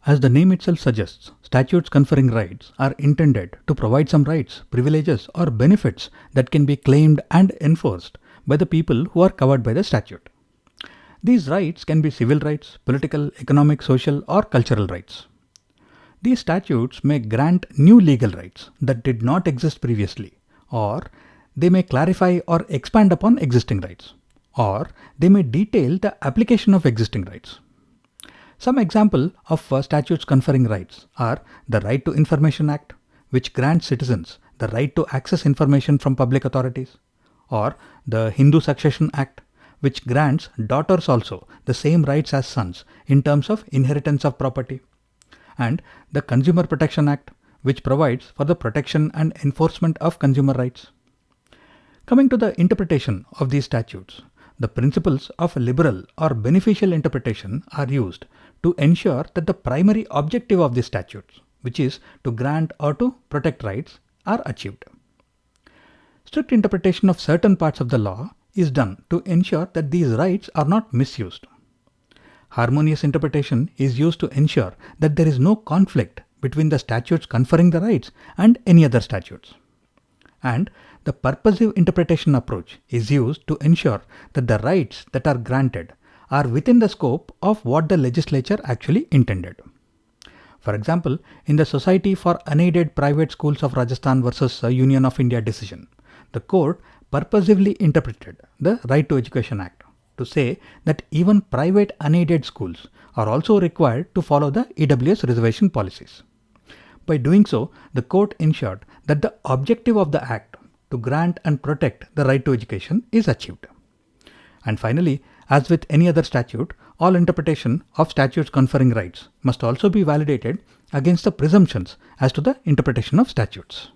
As the name itself suggests, statutes conferring rights are intended to provide some rights, privileges, or benefits that can be claimed and enforced by the people who are covered by the statute. These rights can be civil rights, political, economic, social, or cultural rights. These statutes may grant new legal rights that did not exist previously, or they may clarify or expand upon existing rights, or they may detail the application of existing rights. Some examples of statutes conferring rights are the Right to Information Act, which grants citizens the right to access information from public authorities, or the Hindu Succession Act, which grants daughters also the same rights as sons in terms of inheritance of property, and the Consumer Protection Act, which provides for the protection and enforcement of consumer rights. Coming to the interpretation of these statutes, the principles of liberal or beneficial interpretation are used to ensure that the primary objective of these statutes, which is to grant or to protect rights, are achieved. Strict interpretation of certain parts of the law is done to ensure that these rights are not misused. Harmonious interpretation is used to ensure that there is no conflict between the statutes conferring the rights and any other statutes. And the purposive interpretation approach is used to ensure that the rights that are granted are within the scope of what the legislature actually intended. For example, in the Society for Unaided Private Schools of Rajasthan versus Union of India decision, the court purposively interpreted the Right to Education Act to say that even private unaided schools are also required to follow the EWS reservation policies. By doing so, the court ensured that the objective of the Act to grant and protect the right to education is achieved. And finally, as with any other statute, all interpretation of statutes conferring rights must also be validated against the presumptions as to the interpretation of statutes.